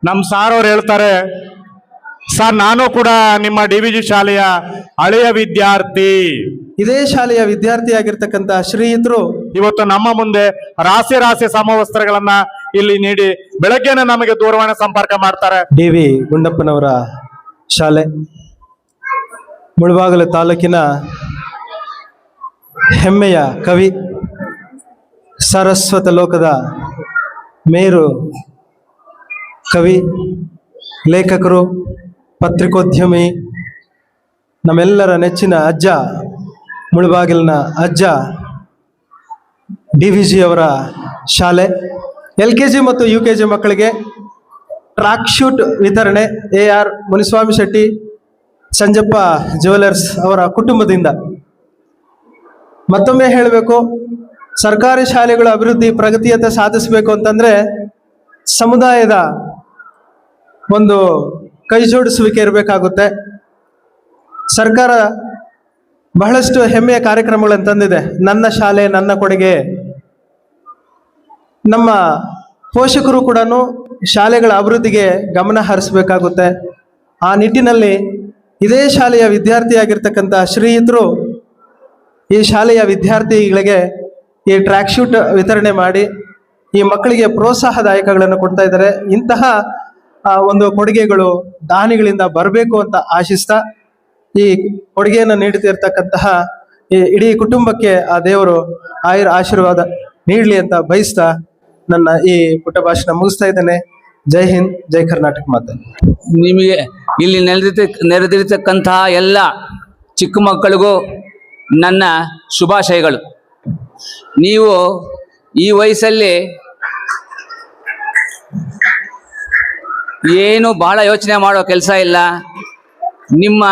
ನಮ್ಮ ಸಾರ್ ಅವ್ರು ಹೇಳ್ತಾರೆ, ಸರ್ ನಾನು ಕೂಡ ನಿಮ್ಮ DVG ಶಾಲೆಯ ಹಳೆಯ ವಿದ್ಯಾರ್ಥಿ. ಇದೇ ಶಾಲೆಯ ವಿದ್ಯಾರ್ಥಿಯಾಗಿರ್ತಕ್ಕಂಥ ಶ್ರೀಯುತರು ಇವತ್ತು ನಮ್ಮ ಮುಂದೆ ರಾಶಿ ರಾಶಿ ಸಮವಸ್ತ್ರಗಳನ್ನ ಇಲ್ಲಿ ನೀಡಿ ಬೆಳಗ್ಗೆನೆ ನಮಗೆ ದೂರವಾಣಿ ಸಂಪರ್ಕ ಮಾಡ್ತಾರೆ. DV ಗುಂಡಪ್ಪನವರ ಶಾಲೆ, ಮುಳಬಾಗಿಲು ತಾಲೂಕಿನ ಹೆಮ್ಮೆಯ ಕವಿ, ಸಾರಸ್ವತ ಲೋಕದ ಮೇರು ಕವಿ, ಲೇಖಕರು, ಪತ್ರಿಕೋದ್ಯಮಿ, ನಮ್ಮೆಲ್ಲರ ನೆಚ್ಚಿನ ಅಜ್ಜ, ಮುಳಬಾಗಿಲಿನ ಅಜ್ಜ DVG ಅವರ ಶಾಲೆ. LKG ಮತ್ತು UKG ಮಕ್ಕಳಿಗೆ ಟ್ರ್ಯಾಕ್ ಶೂಟ್ ವಿತರಣೆ AR ಮುನಿಸ್ವಾಮಿ ಶೆಟ್ಟಿ, ಸಂಜಪ್ಪ ಜ್ಯುವೆಲರ್ಸ್ ಅವರ ಕುಟುಂಬದಿಂದ. ಮತ್ತೊಮ್ಮೆ ಹೇಳಬೇಕು, ಸರ್ಕಾರಿ ಶಾಲೆಗಳ ಅಭಿವೃದ್ಧಿ ಪ್ರಗತಿಯತ್ತ ಸಾಧಿಸಬೇಕು ಅಂತಂದ್ರೆ ಸಮುದಾಯದ ಒಂದು ಕೈ ಜೋಡಿಸುವಿಕೆ ಇರಬೇಕಾಗುತ್ತೆ. ಸರ್ಕಾರ ಬಹಳಷ್ಟು ಹೆಮ್ಮೆಯ ಕಾರ್ಯಕ್ರಮಗಳನ್ನು ತಂದಿದೆ. ನನ್ನ ಶಾಲೆ ನನ್ನ ಕೊಡುಗೆ. ನಮ್ಮ ಪೋಷಕರು ಕೂಡ ಶಾಲೆಗಳ ಅಭಿವೃದ್ಧಿಗೆ ಗಮನ ಹರಿಸಬೇಕಾಗುತ್ತೆ. ಆ ನಿಟ್ಟಿನಲ್ಲಿ ಇದೇ ಶಾಲೆಯ ವಿದ್ಯಾರ್ಥಿಯಾಗಿರ್ತಕ್ಕಂಥ ಶ್ರೀಯುತರು ಈ ಶಾಲೆಯ ವಿದ್ಯಾರ್ಥಿಗಳಿಗೆ ಈ ಟ್ರ್ಯಾಕ್ ಶೂಟ್ ವಿತರಣೆ ಮಾಡಿ ಈ ಮಕ್ಕಳಿಗೆ ಪ್ರೋತ್ಸಾಹದಾಯಕಗಳನ್ನು ಕೊಡ್ತಾ ಇದ್ದಾರೆ. ಇಂತಹ ಒಂದು ಕೊಡುಗೆಗಳು ದಾನಿಗಳಿಂದ ಬರಬೇಕು ಅಂತ ಆಶಿಸ್ತಾ ಈ ಕೊಡುಗೆಯನ್ನು ನೀಡುತ್ತಿರ್ತಕ್ಕಂತಹ ಈ ಇಡೀ ಕುಟುಂಬಕ್ಕೆ ಆ ದೇವರು ಆಶೀರ್ವಾದ ನೀಡಲಿ ಅಂತ ಬಯಸ್ತಾ ನನ್ನ ಈ ಪುಟ್ಟ ಭಾಷಣ ಮುಗಿಸ್ತಾ ಇದ್ದೇನೆ. ಜೈ ಹಿಂದ್, ಜೈ ಕರ್ನಾಟಕ ಮಾತೆ. ನಿಮಗೆ ಇಲ್ಲಿ ನೆರೆದಿರತಕ್ಕಂತಹ ಎಲ್ಲ ಚಿಕ್ಕ ಮಕ್ಕಳಿಗೂ ನನ್ನ ಶುಭಾಶಯಗಳು. ನೀವು ಈ ವಯಸ್ಸಲ್ಲಿ ಏನು ಬಹಳ ಯೋಚನೆ ಮಾಡೋ ಕೆಲಸ ಇಲ್ಲ. ನಿಮ್ಮ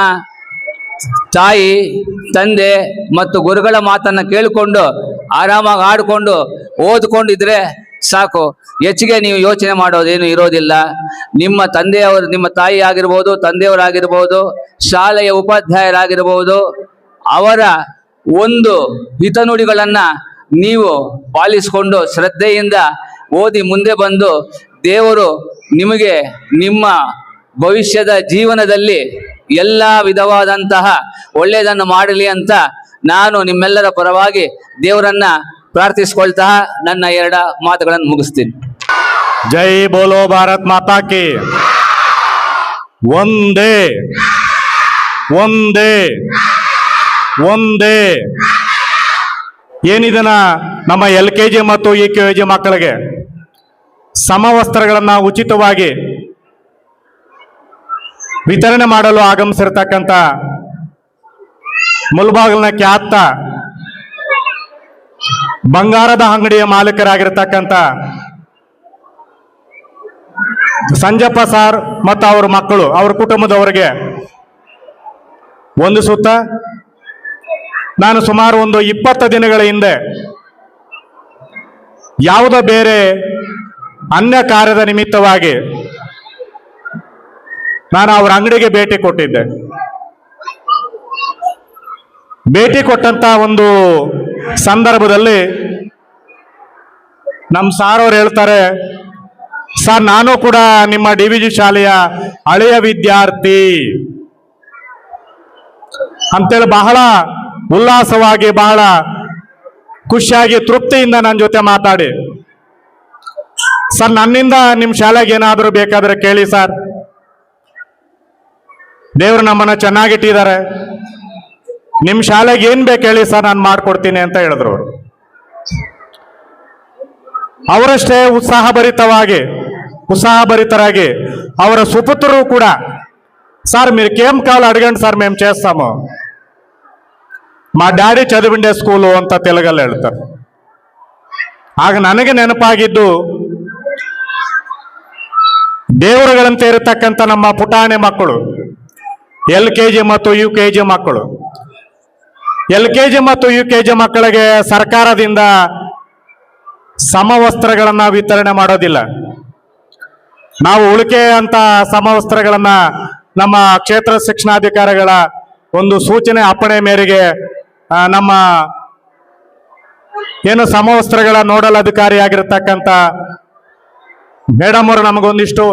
ತಾಯಿ ತಂದೆ ಮತ್ತು ಗುರುಗಳ ಮಾತನ್ನು ಕೇಳಿಕೊಂಡು ಆರಾಮಾಗಿ ಆಡಿಕೊಂಡು ಓದ್ಕೊಂಡಿದ್ರೆ ಸಾಕು. ಹೆಚ್ಚಿಗೆ ನೀವು ಯೋಚನೆ ಮಾಡೋದೇನು ಇರೋದಿಲ್ಲ. ನಿಮ್ಮ ತಂದೆಯವರು, ನಿಮ್ಮ ತಾಯಿ ಆಗಿರ್ಬೋದು, ತಂದೆಯವರಾಗಿರ್ಬೋದು, ಶಾಲೆಯ ಉಪಾಧ್ಯಾಯರಾಗಿರ್ಬೋದು, ಅವರ ಒಂದು ಹಿತನುಡಿಗಳನ್ನು ನೀವು ಪಾಲಿಸಿಕೊಂಡು ಶ್ರದ್ಧೆಯಿಂದ ಓದಿ ಮುಂದೆ ಬಂದು ದೇವರು ನಿಮಗೆ ನಿಮ್ಮ ಭವಿಷ್ಯದ ಜೀವನದಲ್ಲಿ ಎಲ್ಲ ವಿಧವಾದಂತಹ ಒಳ್ಳೆಯದನ್ನು ಮಾಡಲಿ ಅಂತ ನಾನು ನಿಮ್ಮೆಲ್ಲರ ಪರವಾಗಿ ದೇವರನ್ನ ಪ್ರಾರ್ಥಿಸ್ಕೊಳ್ತಾ ನನ್ನ 2 ಮಾತುಗಳನ್ನು ಮುಗಿಸ್ತೀನಿ. ಜೈ ಬೋಲೋ ಭಾರತ್ ಮಾತಾ ಕಿ. ಒಂದೇ ಒಂದೇ ಒಂದೇ. ಏನಿದನ ನಮ್ಮ LKG ಮತ್ತು UKG ಮಕ್ಕಳಿಗೆ ಸಮವಸ್ತ್ರಗಳನ್ನ ಉಚಿತವಾಗಿ ವಿತರಣೆ ಮಾಡಲು ಆಗಮಿಸಿರ್ತಕ್ಕಂಥ ಮುಳಬಾಗಿಲಿನ ಖ್ಯಾತ ಬಂಗಾರದ ಅಂಗಡಿಯ ಮಾಲೀಕರಾಗಿರ್ತಕ್ಕಂಥ ಸಂಜಪ್ಪ ಸಾರ್ ಮತ್ತು ಅವರ ಮಕ್ಕಳು, ಅವರ ಕುಟುಂಬದವರಿಗೆ ಒಂದು ಸುತ್ತ ನಾನು ಸುಮಾರು ಒಂದು 20 ದಿನಗಳ ಹಿಂದೆ ಯಾವುದೋ ಬೇರೆ ಅನ್ಯ ಕಾರ್ಯದ ನಿಮಿತ್ತವಾಗಿ ನಾನು ಅವರ ಅಂಗಡಿಗೆ ಭೇಟಿ ಕೊಟ್ಟಿದ್ದೆ. ಭೇಟಿ ಕೊಟ್ಟಂತ ಒಂದು ಸಂದರ್ಭದಲ್ಲಿ ನಮ್ಮ ಸಾರ್ ಅವ್ರು ಹೇಳ್ತಾರೆ, ಸರ್ ನಾನು ಕೂಡ ನಿಮ್ಮ DVG ಶಾಲೆಯ ಹಳೆಯ ವಿದ್ಯಾರ್ಥಿ ಅಂತೇಳಿ ಬಹಳ ಉಲ್ಲಾಸವಾಗಿ, ಬಹಳ ಖುಷಿಯಾಗಿ, ತೃಪ್ತಿಯಿಂದ ನನ್ನ ಜೊತೆ ಮಾತಾಡಿ, ಸರ್ ನನ್ನಿಂದ ನಿಮ್ಮ ಶಾಲೆಗೆ ಏನಾದರೂ ಬೇಕಾದರೆ ಕೇಳಿ ಸರ್, ದೇವರು ನಮ್ಮನ್ನ ಚೆನ್ನಾಗಿಟ್ಟಿದ್ದಾರೆ, ನಿಮ್ಮ ಶಾಲೆಗೆ ಏನ್ ಬೇಕು ಹೇಳಿ ಸರ್, ನಾನು ಮಾಡ್ಕೊಡ್ತೀನಿ ಅಂತ ಹೇಳಿದ್ರು. ಅವರಷ್ಟೇ ఉత్సాహభరితరాగి ಅವರ ಸುಪುತ್ರರು ಕೂಡ, సార్ మీరు కేం కావాలి అడగండి సార్ మేము చేస్తాము, మా డాడీ చదివిండే స్కూಲು ಅಂತ ತೆಲುಗಲ್ಲಿ ಹೇಳ್ತಾರೆ. ಆಗ ನನಗೆ ನೆನಪಾಗಿದ್ದು, ದೇವರುಗಳಂತೆ ಇರತಕ್ಕಂಥ ನಮ್ಮ ಪುಟಾಣಿ ಮಕ್ಕಳು, LKG ಮತ್ತು UKG ಮಕ್ಕಳು. LKG ಮತ್ತು UKG ಮಕ್ಕಳಿಗೆ ಸರ್ಕಾರದಿಂದ ಸಮವಸ್ತ್ರಗಳನ್ನ ವಿತರಣೆ ಮಾಡೋದಿಲ್ಲ. ನಾವು ಉಳಿಕೆ ಅಂತ ಸಮವಸ್ತ್ರಗಳನ್ನ ನಮ್ಮ ಕ್ಷೇತ್ರ ಶಿಕ್ಷಣಾಧಿಕಾರಿಗಳ ಒಂದು ಸೂಚನೆ ಅಪ್ಪಣೆ ಮೇರೆಗೆ ನಮ್ಮ ಏನು ಸಮವಸ್ತ್ರಗಳ ನೋಡಲ್ ಅಧಿಕಾರಿಯಾಗಿರ್ತಕ್ಕಂಥ ಮೇಡಮ್ ಅವರು ನಮಗೊಂದಿಷ್ಟು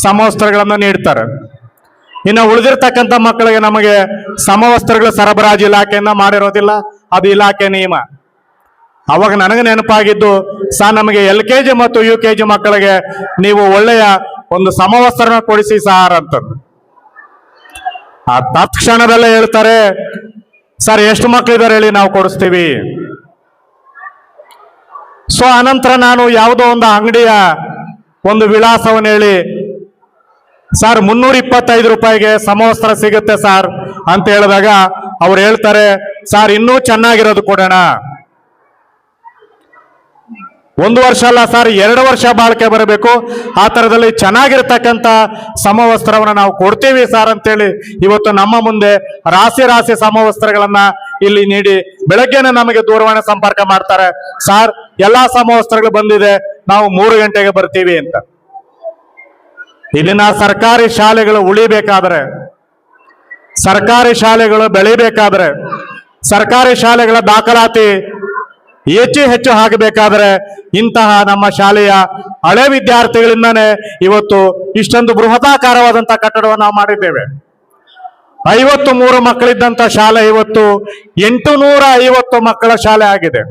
ಸಮವಸ್ತ್ರಗಳನ್ನು ನೀಡ್ತಾರೆ. ಇನ್ನು ಉಳಿದಿರ್ತಕ್ಕಂಥ ಮಕ್ಕಳಿಗೆ ನಮಗೆ ಸಮವಸ್ತ್ರಗಳ ಸರಬರಾಜು ಇಲಾಖೆಯಿಂದ ಮಾಡಿರೋದಿಲ್ಲ, ಅದು ಇಲಾಖೆ ನಿಯಮ. ಅವಾಗ ನನಗೆ ನೆನಪಾಗಿದ್ದು, ನಮಗೆ LKG ಮತ್ತು UKG ಮಕ್ಕಳಿಗೆ ನೀವು ಒಳ್ಳೆಯ ಒಂದು ಸಮವಸ್ತ್ರನ ಕೊಡಿಸಿ ಸಾರ್ ಅಂತಂದು. ಆ ತತ್ಕ್ಷಣದಲ್ಲೇ ಹೇಳ್ತಾರೆ, ಸರ್ ಎಷ್ಟು ಮಕ್ಕಳಿದ್ದಾರೆ ಹೇಳಿ, ನಾವು ಕೊಡಿಸ್ತೀವಿ. ಸೊ ಅನಂತರ ನಾನು ಯಾವುದೋ ಒಂದು ಅಂಗಡಿಯ ಒಂದು ವಿಳಾಸವನ್ನು ಹೇಳಿ, ಸರ್ 325 ರೂಪಾಯಿಗೆ ಸಮವಸ್ತ್ರ ಸಿಗುತ್ತೆ ಸರ್ ಅಂತ ಹೇಳಿದಾಗ ಅವ್ರು ಹೇಳ್ತಾರೆ, ಸರ್ ಇನ್ನೂ ಚೆನ್ನಾಗಿರೋದು ಕೊಡೋಣ. 1 ವರ್ಷ ಅಲ್ಲ ಸರ್, 2 ವರ್ಷ ಬಾಳಿಕೆ ಬರಬೇಕು, ಆ ಥರದಲ್ಲಿ ಚೆನ್ನಾಗಿರ್ತಕ್ಕಂಥ ಸಮವಸ್ತ್ರವನ್ನು ನಾವು ಕೊಡ್ತೀವಿ ಸರ್ ಅಂತೇಳಿ ಇವತ್ತು ನಮ್ಮ ಮುಂದೆ ರಾಶಿ ರಾಶಿ ಸಮವಸ್ತ್ರಗಳನ್ನ ಇಲ್ಲಿ ನೀಡಿ ಬೆಳಗ್ಗೆನೆ ನಮಗೆ ದೂರವಾಣಿ ಸಂಪರ್ಕ ಮಾಡ್ತಾರೆ, ಸರ್ ಎಲ್ಲಾ ಸಮವಸ್ತ್ರಗಳು ಬಂದಿದೆ, ನಾವು 3 ಗಂಟೆಗೆ ಬರ್ತೀವಿ ಅಂತ. ಇಲ್ಲಿನ ಸರ್ಕಾರಿ ಶಾಲೆಗಳು ಉಳಿಬೇಕಾದ್ರೆ, ಸರ್ಕಾರಿ ಶಾಲೆಗಳು ಬೆಳಿಬೇಕಾದ್ರೆ, ಸರ್ಕಾರಿ ಶಾಲೆಗಳ ದಾಖಲಾತಿ ಹೆಚ್ಚು ಆಗಬೇಕಾದ್ರೆ ಇಂತಹ ನಮ್ಮ ಶಾಲೆಯ ಹಳೆ ವಿದ್ಯಾರ್ಥಿಗಳಿಂದಾನೇ ಇವತ್ತು ಇಷ್ಟೊಂದು ಬೃಹದಾಕಾರವಾದಂತಹ ಕಟ್ಟಡವನ್ನು ನಾವು ಮಾಡಿದ್ದೇವೆ. 53 ಮಕ್ಕಳಿದ್ದಂಥ ಶಾಲೆ ಇವತ್ತು 850 ಮಕ್ಕಳ ಶಾಲೆ ಆಗಿದೆ.